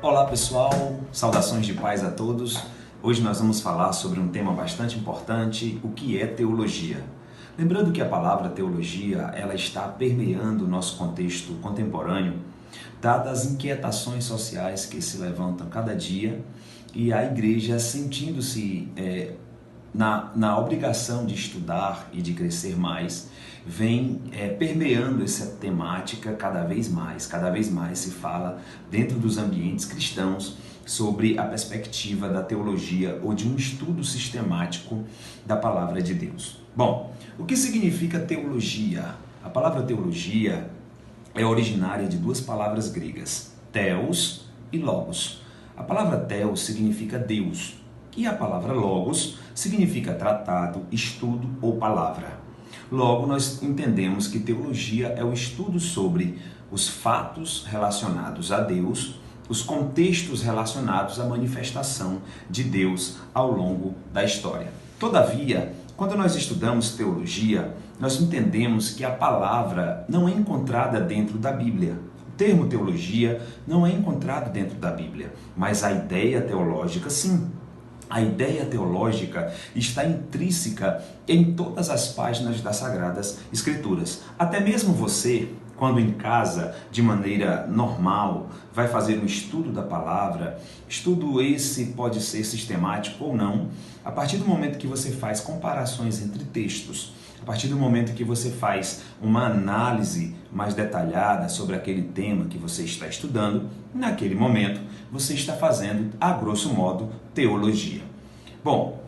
Olá pessoal, saudações de paz a todos. Hoje nós vamos falar sobre um tema bastante importante, o que é teologia. Lembrando que a palavra teologia, ela está permeando o nosso contexto contemporâneo, dadas as inquietações sociais que se levantam cada dia e a igreja sentindo-se na obrigação de estudar e de crescer mais, vem permeando essa temática cada vez mais se fala dentro dos ambientes cristãos sobre a perspectiva da teologia ou de um estudo sistemático da palavra de Deus. Bom, o que significa teologia? A palavra teologia é originária de duas palavras gregas, theos e logos. A palavra theos significa Deus e a palavra logos significa tratado, estudo ou palavra. Logo, nós entendemos que teologia é o estudo sobre os fatos relacionados a Deus, os contextos relacionados à manifestação de Deus ao longo da história. Todavia, quando nós estudamos teologia, nós entendemos que a palavra não é encontrada dentro da Bíblia. O termo teologia não é encontrado dentro da Bíblia, mas a ideia teológica sim. A ideia teológica está intrínseca em todas as páginas das Sagradas Escrituras. Até mesmo você, quando em casa, de maneira normal, vai fazer um estudo da palavra, estudo esse pode ser sistemático ou não, a partir do momento que você faz comparações entre textos, a partir do momento que você faz uma análise mais detalhada sobre aquele tema que você está estudando, naquele momento você está fazendo, a grosso modo, teologia. Bom,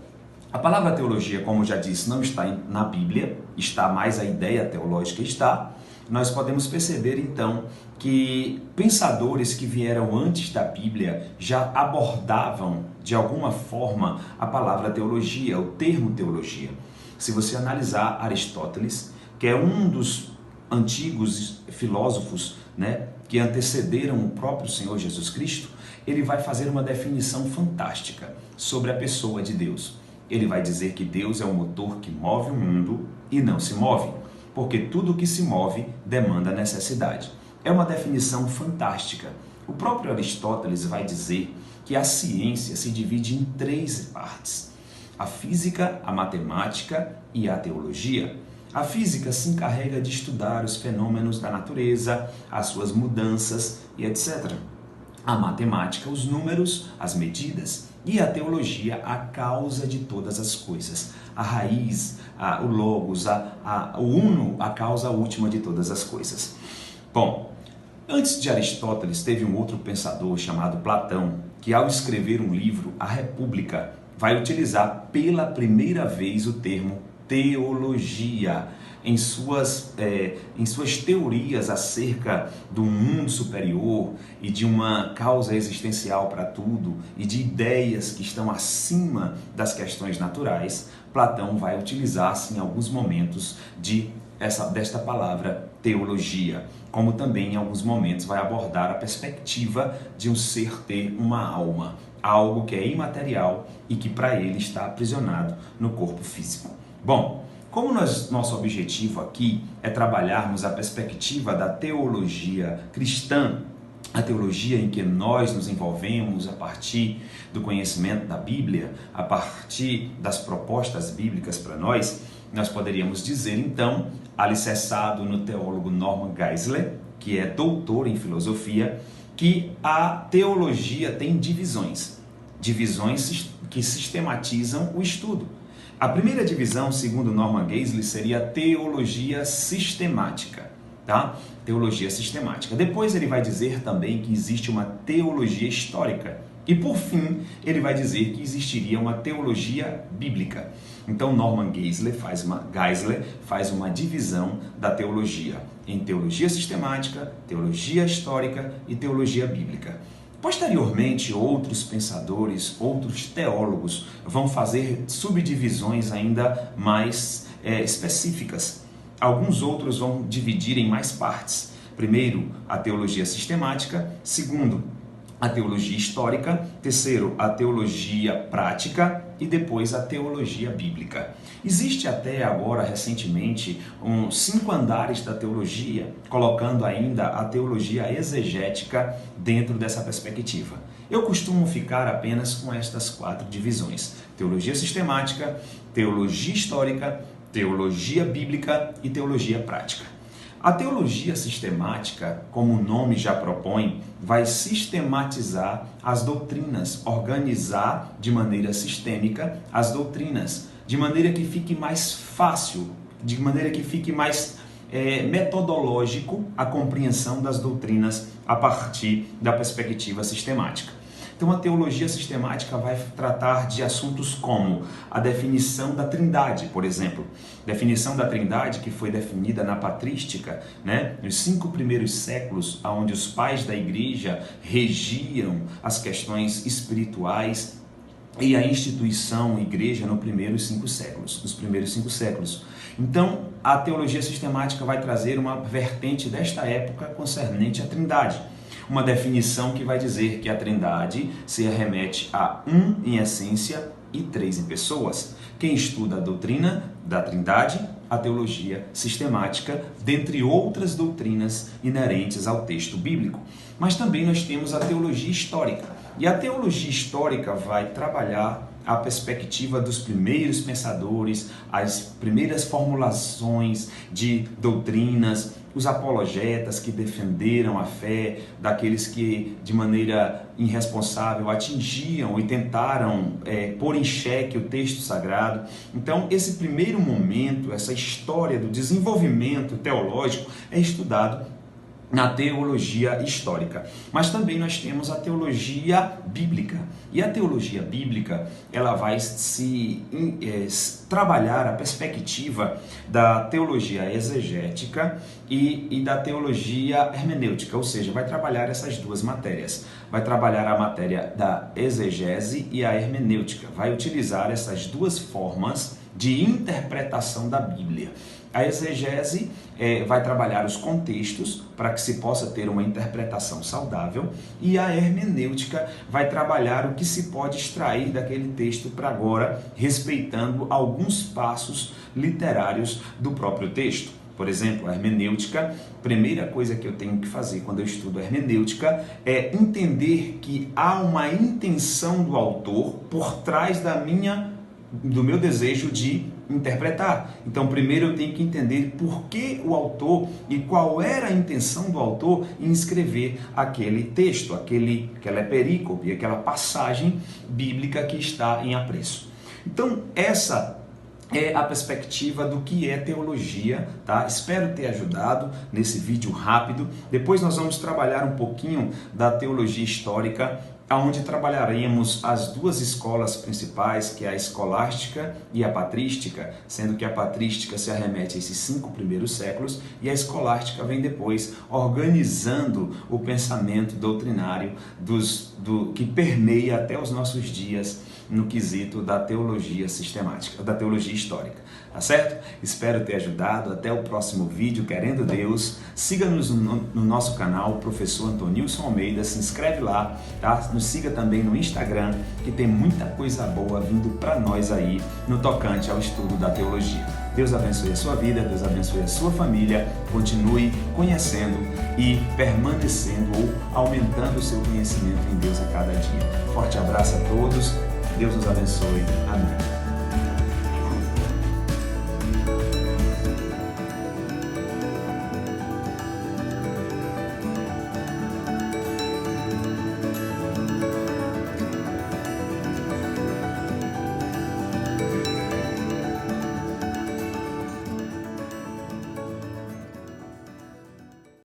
a palavra teologia, como já disse, não está na Bíblia, está mais a ideia teológica está. Nós podemos perceber então que pensadores que vieram antes da Bíblia já abordavam de alguma forma a palavra teologia, o termo teologia. Se você analisar Aristóteles, que é um dos antigos filósofos, que antecederam o próprio Senhor Jesus Cristo, ele vai fazer uma definição fantástica sobre a pessoa de Deus. Ele vai dizer que Deus é o motor que move o mundo e não se move, porque tudo que se move demanda necessidade. É uma definição fantástica. O próprio Aristóteles vai dizer que a ciência se divide em três partes: a física, a matemática e a teologia. A física se encarrega de estudar os fenômenos da natureza, as suas mudanças e etc. A matemática, os números, as medidas, e a teologia, a causa de todas as coisas. A raiz, o logos, o uno, a causa última de todas as coisas. Bom, antes de Aristóteles, teve um outro pensador chamado Platão, que ao escrever um livro, A República, vai utilizar pela primeira vez o termo teologia em suas teorias acerca do mundo superior e de uma causa existencial para tudo e de ideias que estão acima das questões naturais. Platão vai utilizar-se em alguns momentos desta palavra teologia, como também em alguns momentos vai abordar a perspectiva de um ser ter uma alma, algo que é imaterial e que para ele está aprisionado no corpo físico. Bom, como nosso objetivo aqui é trabalharmos a perspectiva da teologia cristã, a teologia em que nós nos envolvemos a partir do conhecimento da Bíblia, a partir das propostas bíblicas para nós poderíamos dizer então, alicerçado no teólogo Norman Geisler, que é doutor em filosofia, que a teologia tem divisões que sistematizam o estudo. A primeira divisão, segundo Norman Geisler, seria a teologia sistemática, tá? Teologia sistemática. Depois ele vai dizer também que existe uma teologia histórica. E por fim, ele vai dizer que existiria uma teologia bíblica. Então Norman Geisler faz uma divisão da teologia em teologia sistemática, teologia histórica e teologia bíblica. Posteriormente, outros pensadores, outros teólogos vão fazer subdivisões ainda mais específicas. Alguns outros vão dividir em mais partes. Primeiro, a teologia sistemática. Segundo, a teologia histórica, terceiro, a teologia prática e depois a teologia bíblica. Existe até agora, recentemente, 5 andares da teologia, colocando ainda a teologia exegética dentro dessa perspectiva. Eu costumo ficar apenas com estas 4 divisões: teologia sistemática, teologia histórica, teologia bíblica e teologia prática. A teologia sistemática, como o nome já propõe, vai sistematizar as doutrinas, organizar de maneira sistêmica as doutrinas, de maneira que fique mais fácil, de maneira que fique mais metodológico a compreensão das doutrinas a partir da perspectiva sistemática. Então, a teologia sistemática vai tratar de assuntos como a definição da Trindade, por exemplo. Definição da Trindade que foi definida na patrística, nos 5 primeiros séculos, onde os pais da igreja regiam as questões espirituais e a instituição igreja nos primeiros 5 séculos. Então, a teologia sistemática vai trazer uma vertente desta época concernente à Trindade. Uma definição que vai dizer que a Trindade se remete a 1 em essência e 3 em pessoas. Quem estuda a doutrina da Trindade, a teologia sistemática, dentre outras doutrinas inerentes ao texto bíblico. Mas também nós temos a teologia histórica. E a teologia histórica vai trabalhar a perspectiva dos primeiros pensadores, as primeiras formulações de doutrinas, os apologetas que defenderam a fé, daqueles que de maneira irresponsável atingiam e tentaram pôr em xeque o texto sagrado. Então, esse primeiro momento, essa história do desenvolvimento teológico é estudado na teologia histórica. Mas também nós temos a teologia bíblica. E a teologia bíblica, ela vai trabalhar a perspectiva da teologia exegética e da teologia hermenêutica, ou seja, vai trabalhar essas 2 matérias. Vai trabalhar a matéria da exegese e a hermenêutica. Vai utilizar essas 2 formas de interpretação da Bíblia. A exegese vai trabalhar os contextos para que se possa ter uma interpretação saudável, e a hermenêutica vai trabalhar o que se pode extrair daquele texto para agora, respeitando alguns passos literários do próprio texto. Por exemplo, a hermenêutica, primeira coisa que eu tenho que fazer quando eu estudo a hermenêutica é entender que há uma intenção do autor por trás do meu desejo de interpretar. Então, primeiro eu tenho que entender por que o autor e qual era a intenção do autor em escrever aquele texto, aquela perícope, aquela passagem bíblica que está em apreço. Então, essa é a perspectiva do que é teologia, tá? Espero ter ajudado nesse vídeo rápido. Depois nós vamos trabalhar um pouquinho da teologia histórica, onde trabalharemos as 2 escolas principais, que é a escolástica e a patrística, sendo que a patrística se arremete a esses 5 primeiros séculos e a escolástica vem depois organizando o pensamento doutrinário que permeia até os nossos dias no quesito da teologia sistemática, da teologia histórica. Tá certo? Espero ter ajudado. Até o próximo vídeo, querendo Deus. Siga-nos no nosso canal, Professor Antonilson Almeida. Se inscreve lá, tá? Nos siga também no Instagram, que tem muita coisa boa vindo para nós aí no tocante ao estudo da teologia. Deus abençoe a sua vida, Deus abençoe a sua família. Continue conhecendo e permanecendo ou aumentando o seu conhecimento em Deus a cada dia. Forte abraço a todos. Deus nos abençoe. Amém.